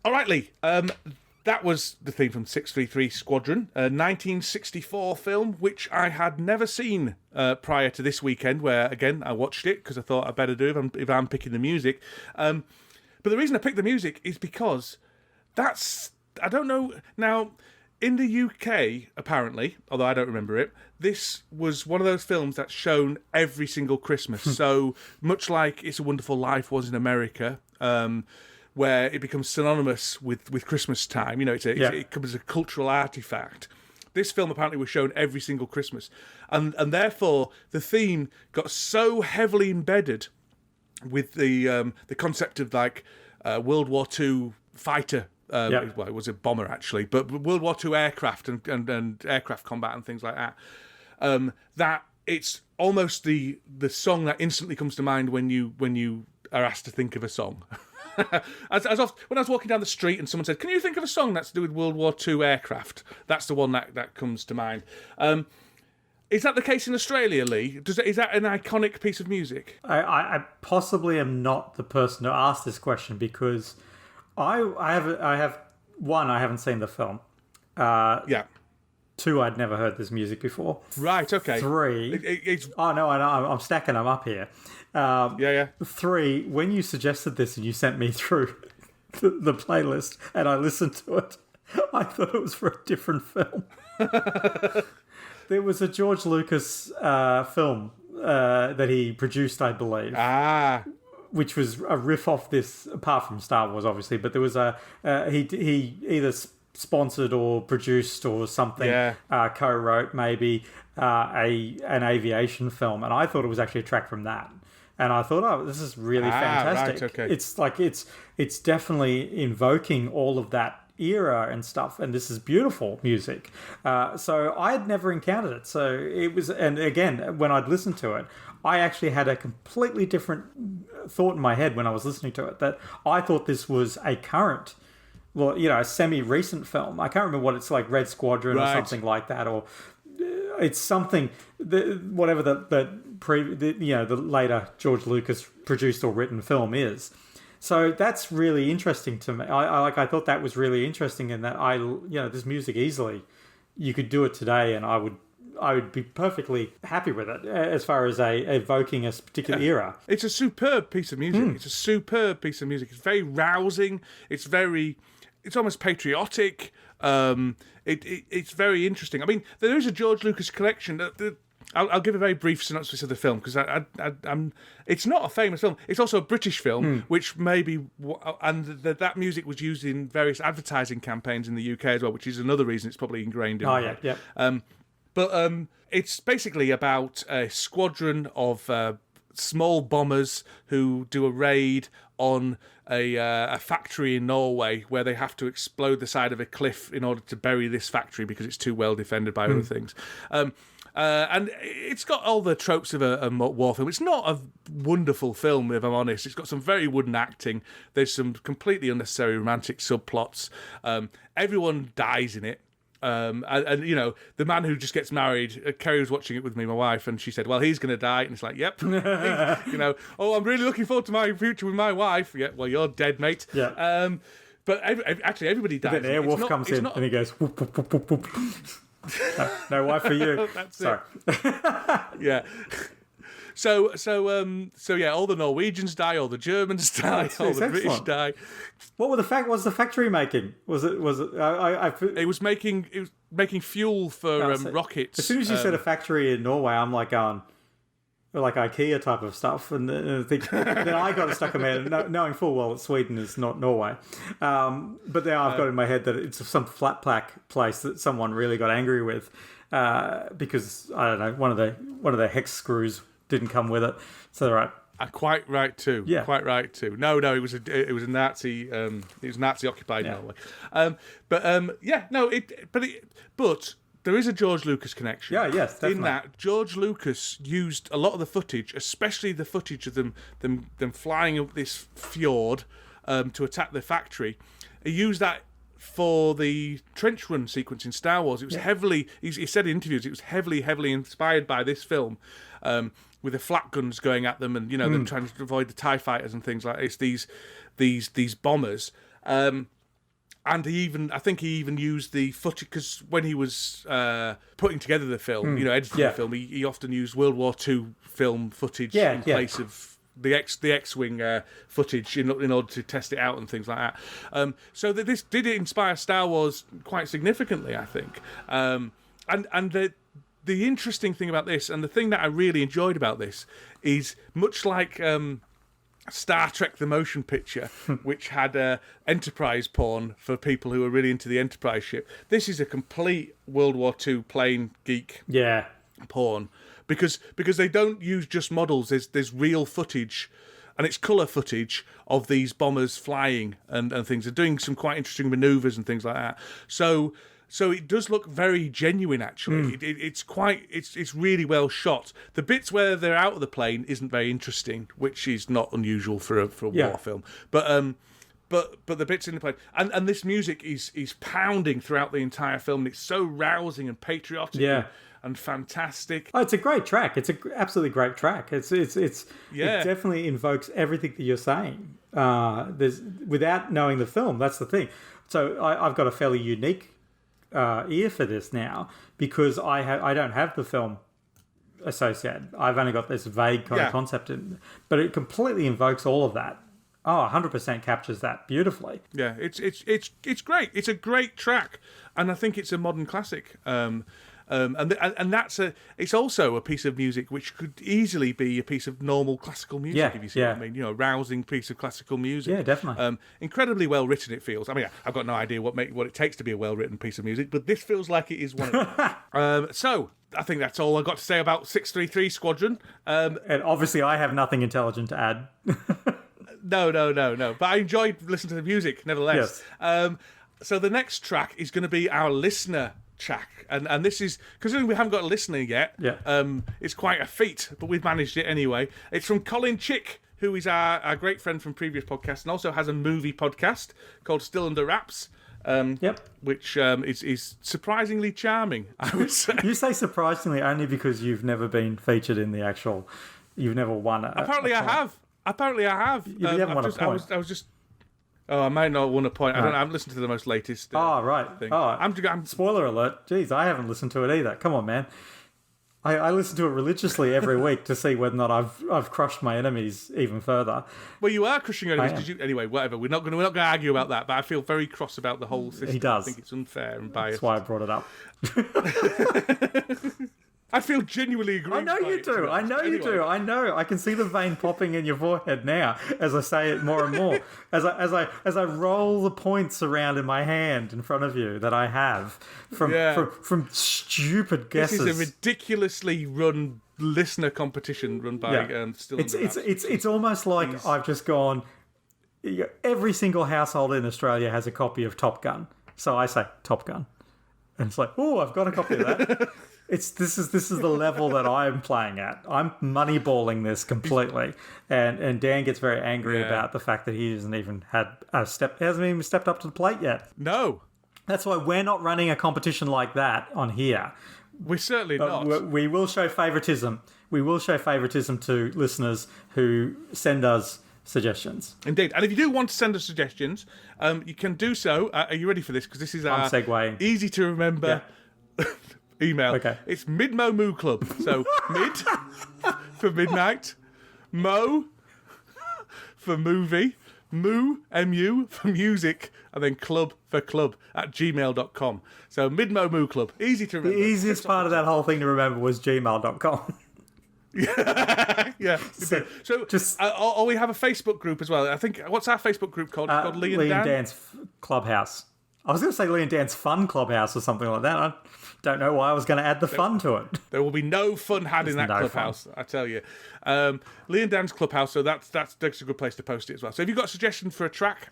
All right, Lee. That was the theme from 633 Squadron, a 1964 film, which I had never seen prior to this weekend, where, again, I watched it because I thought I'd better do if I'm picking the music. But the reason I picked the music is because I don't know, now, in the UK, apparently, although I don't remember it, this was one of those films that's shown every single Christmas. So, much like It's a Wonderful Life was in America, where it becomes synonymous with Christmas time. You know, it becomes a cultural artifact. This film apparently was shown every single Christmas. And therefore, the theme got so heavily embedded with the concept of, like, World War II fighter. Well, it was a bomber, actually. But World War II aircraft and aircraft combat and things like that. That it's almost the song that instantly comes to mind when you are asked to think of a song. As often, when I was walking down the street and someone said, "Can you think of a song that's to do with World War II aircraft?" That's the one that comes to mind. Is that the case in Australia, Lee? Is that an iconic piece of music? I possibly am not the person to ask this question because I haven't seen the film. Two, I'd never heard this music before. Right, okay. Three, oh no, I know, I'm stacking them up here. Three, when you suggested this and you sent me through the playlist and I listened to it, I thought it was for a different film. There was a George Lucas film that he produced, I believe. Which was a riff off this, apart from Star Wars, obviously. But there was he either sponsored or produced or something, co-wrote maybe an aviation film, and I thought it was actually a track from that. And I thought, oh, this is really fantastic. Right, okay. It's like it's definitely invoking all of that era and stuff, and this is beautiful music. So I had never encountered it. So it was, and again, when I'd listened to it, I actually had a completely different thought in my head when I was listening to it, that I thought this was a current, well, you know, a semi-recent film. I can't remember what it's like, Red Squadron or something like that, or it's something, whatever the later George Lucas produced or written film is. So that's really interesting to me. I thought that was really interesting, in that this music easily, you could do it today, and I would be perfectly happy with it as far as evoking a particular era. It's a superb piece of music. It's a superb piece of music. It's very rousing. It's almost patriotic. It's very interesting. I mean, there is a George Lucas collection. I'll give a very brief synopsis of the film, because it's not a famous film. It's also a British film, which maybe, and that music was used in various advertising campaigns in the UK as well, which is another reason it's probably ingrained in my head. But it's basically about a squadron of small bombers who do a raid on a factory in Norway, where they have to explode the side of a cliff in order to bury this factory because it's too well defended by other things. And it's got all the tropes of a war film. It's not a wonderful film, if I'm honest. It's got some very wooden acting. There's some completely unnecessary romantic subplots. Everyone dies in it. And you know, the man who just gets married, Kerry was watching it with me, my wife, and she said, well, he's going to die. And it's like, yep. You know, oh, I'm really looking forward to my future with my wife. Yeah, well, you're dead, mate. Yeah. But actually, everybody dies. Then Airwolf comes in and he goes, whoop, whoop, whoop, whoop, whoop. No wife for you. That's Sorry. It. Yeah. So yeah, all the Norwegians die, all the Germans die, all the British die. What was the factory making? Was it? It was making fuel for rockets. As soon as you said a factory in Norway, I'm like going, like IKEA type of stuff, and then I got it stuck in my head, knowing full well that Sweden is not Norway. But now I've got in my head that it's some flat pack place that someone really got angry with because I don't know, one of the hex screws didn't come with it. So they're right. Quite right too. Yeah. Quite right too. No, it was a Nazi. It was Nazi occupied Norway. But there is a George Lucas connection. Yeah, yes, definitely. In that George Lucas used a lot of the footage, especially the footage of them flying up this fjord to attack the factory. He used that for the trench run sequence in Star Wars. It was heavily, he said in interviews, it was heavily inspired by this film, with the flak guns going at them, and you know them trying to avoid the TIE fighters and things like this. These bombers, And I think he even used the footage, because when he was putting together the film, editing the film, he often used World War II film footage in place of the X-wing footage in order to test it out and things like that. So this did inspire Star Wars quite significantly, I think. And the interesting thing about this, and the thing that I really enjoyed about this, is much like Star Trek: The Motion Picture, which had Enterprise porn for people who are really into the Enterprise ship. This is a complete World War II plane geek porn, because they don't use just models. There's real footage, and it's colour footage of these bombers flying and things. They're doing some quite interesting manoeuvres and things like that. So it does look very genuine, actually. It's really well shot. The bits where they're out of the plane isn't very interesting, which is not unusual for a war film. But the bits in the plane, and this music is pounding throughout the entire film. And it's so rousing and patriotic and fantastic. Oh, it's a great track. It's an absolutely great track. It definitely invokes everything that you're saying. Without knowing the film, that's the thing. So I've got a fairly unique ear for this now, because I don't have the film associated. I've only got this vague kind of concept, but it completely invokes all of that. 100% captures that beautifully. Yeah, it's great. It's a great track, and I think it's a modern classic. And it's also a piece of music which could easily be a piece of normal classical music, if you see what I mean. Rousing piece of classical music. Yeah, definitely. Incredibly well written, it feels. I mean, I've got no idea what it takes to be a well written piece of music, but this feels like it is one of them. So I think that's all I've got to say about 633 Squadron. And obviously, I have nothing intelligent to add. No. But I enjoyed listening to the music, nevertheless. Yes. So the next track is going to be our listener track, and this is, because we haven't got a listener yet, it's quite a feat, but we've managed it anyway. It's from Colin Chick, who is our great friend from previous podcasts, and also has a movie podcast called Still Under Wraps, which is surprisingly charming, I would say. You say surprisingly only because you've never been featured in the actual, you've never won Apparently I have. You haven't won a point. I was just... Oh, I might not have won a point. I haven't listened to the most latest thing. I'm spoiler alert. Jeez, I haven't listened to it either. Come on, man. I listen to it religiously every week to see whether or not I've crushed my enemies even further. Well, you are crushing your enemies. Anyway, whatever. We're not going to argue about that. But I feel very cross about the whole system. He does. I think it's unfair and biased. That's why I brought it up. I feel genuinely aggrieved. I know you do. I know. I can see the vein popping in your forehead now as I say it more and more. As I roll the points around in my hand in front of you that I have from stupid guesses. This is a ridiculously run listener competition run by Still. It's almost like I've just gone. Every single household in Australia has a copy of Top Gun, so I say Top Gun, and it's like, oh, I've got a copy of that. This is the level that I'm playing at. I'm moneyballing this completely, and Dan gets very angry about the fact that he hasn't even hasn't even stepped up to the plate yet. No, that's why we're not running a competition like that on here. We're certainly not. We will show favoritism. We will show favoritism to listeners who send us suggestions. Indeed, and if you do want to send us suggestions, you can do so. Are you ready for this? Because this is our easy to remember. Yeah. Email. Okay. It's Midmo Moo Club. So mid for midnight, mo for movie, moo, M-U for music, and then club for club at gmail.com. So Midmo Moo Club. Easy to remember. The easiest part of that whole thing to remember was gmail.com. Yeah. So we have a Facebook group as well. I think, what's our Facebook group called? It's called Lee and Dan's Clubhouse. I was going to say Lee and Dan's Fun Clubhouse or something like that. I don't know why I was going to add the fun to it. There will be no fun had in that clubhouse, I tell you. Lee and Dan's Clubhouse, so that's a good place to post it as well. So if you've got suggestions for a track,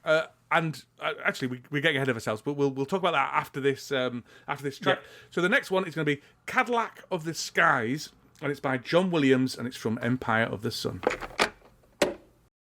actually we're getting ahead of ourselves, but we'll talk about that after this track. Yep. So the next one is going to be Cadillac of the Skies, and it's by John Williams, and it's from Empire of the Sun.